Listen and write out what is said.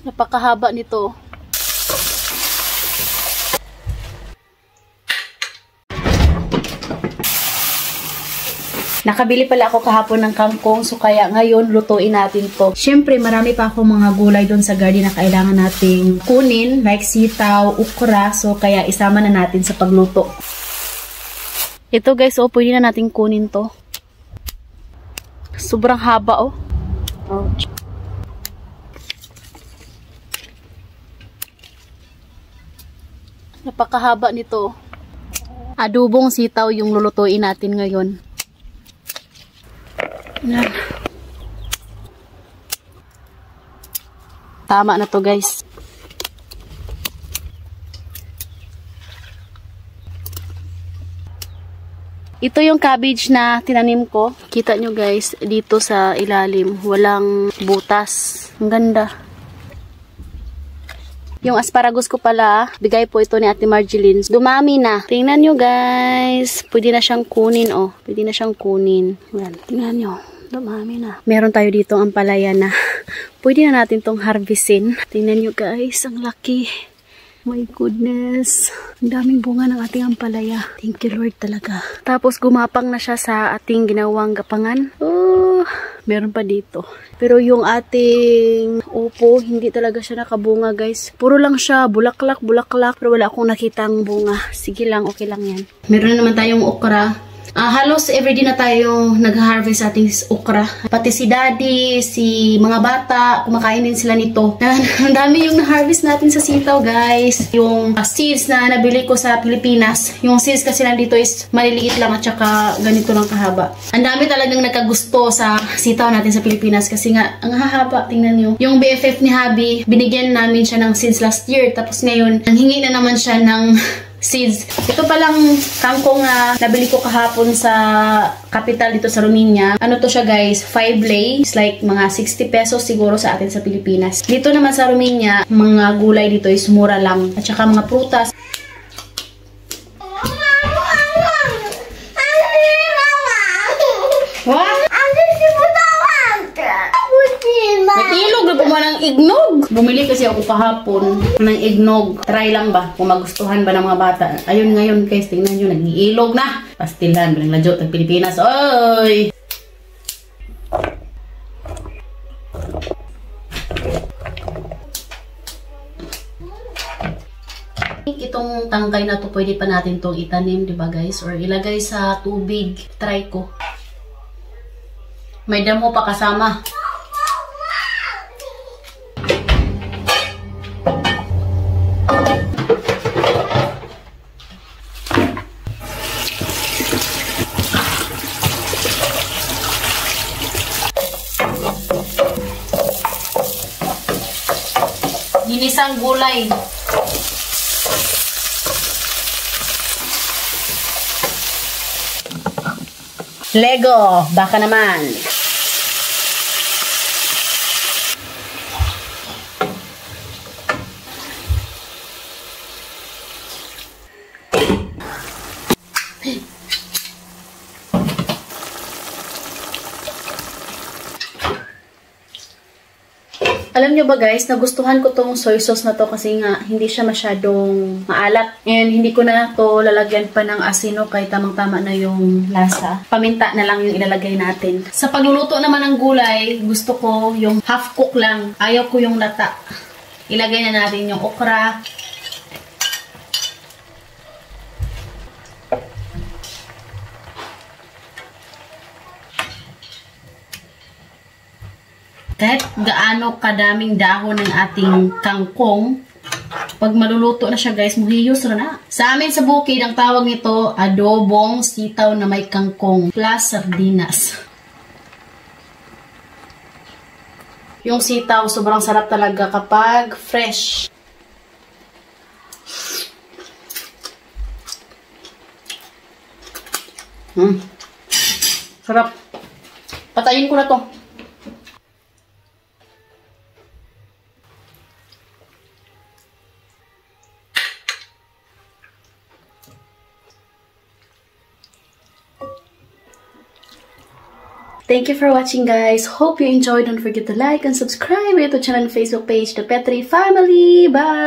Napakahaba nito. Nakabili pala ako kahapon ng kangkong, so kaya ngayon lutuin natin to. Siyempre, marami pa akong mga gulay doon sa garden na kailangan nating kunin, like sitaw, ukra, so kaya isama na natin sa pagluto. Ito guys, oh, pwede na natin kunin to. Sobrang haba, oh. Napakahaba nito. Adobong sitaw yung lulutuin natin ngayon. Yan. Tama na to guys. Ito yung cabbage na tinanim ko. Kita nyo guys, dito sa ilalim, walang butas. Ang ganda. Yung asparagus ko pala, bigay po ito ni Ate Marjeline. Dumami na. Tingnan nyo guys. Pwede na siyang kunin, oh. Pwede na siyang kunin. Yan. Tingnan nyo. Dumami na. Meron tayo dito ang palaya na pwede na natin tong harvestin. Tingnan nyo guys. Ang laki. My goodness. Ang daming bunga ng ating ampalaya. Thank you Lord talaga. Tapos gumapang na siya sa ating ginawang gapangan. Oh, meron pa dito. Pero yung ating upo, hindi talaga siya nakabunga guys. Puro lang siya bulaklak, bulaklak. Pero wala akong nakitang bunga. Sige lang, okay lang yan. Meron naman tayong okra. Halos everyday na tayo nag-harvest ating okra. Pati si daddy, si mga bata, kumakain din sila nito. Ang dami yung na-harvest natin sa sitaw guys. Yung seeds na nabili ko sa Pilipinas. Yung seeds kasi nandito is maliliit lang at saka ganito lang kahaba. Ang dami talagang nagkagusto sa sitaw natin sa Pilipinas kasi nga ang hahaba. Tingnan nyo. Yung BFF ni Habi, binigyan namin siya ng seeds last year. Tapos ngayon, ang hingi na naman siya ng seeds. Ito palang kangkong na nabili ko kahapon sa capital dito sa Romania. Ano to siya guys? 5 lei. It's like mga 60 pesos siguro sa atin sa Pilipinas. Dito naman sa Romania, mga gulay dito is mura lang. At saka mga prutas. What? Natilog na po mo ng ignog. Bumili kasi ako kahapon ng ignog. Try lang ba kung magustuhan ba ng mga bata. Ayun ngayon guys, tingnan nyo, nag-iilog na. Pastilan, bilang ladyo, tag Pilipinas. Oy! Itong tangkay na to, pwede pa natin itong itanim, diba guys? Or ilagay sa tubig. Try ko. May damo pa kasama. Ginisang gulay. Lego, baka naman. Alam nyo ba guys, nagustuhan ko tong soy sauce na to kasi nga hindi siya masyadong maalat. And hindi ko na to lalagyan pa ng asino kahit tamang-tama na yung lasa. Paminta na lang yung ilalagay natin. Sa pagluluto naman ng gulay, gusto ko yung half cook lang. Ayaw ko yung lata. Ilagay na natin yung okra. Kahit gaano kadaming dahon ng ating kangkong, pag maluluto na siya guys, muhiyos na. Sa amin sa bukid, ang tawag nito, adobong sitaw na may kangkong plus sardinas. Yung sitaw, sobrang sarap talaga kapag fresh. Sarap. Patayin ko na to. Thank you for watching, guys. Hope you enjoyed. Don't forget to like and subscribe to our channel and Facebook page, The Petri Family. Bye!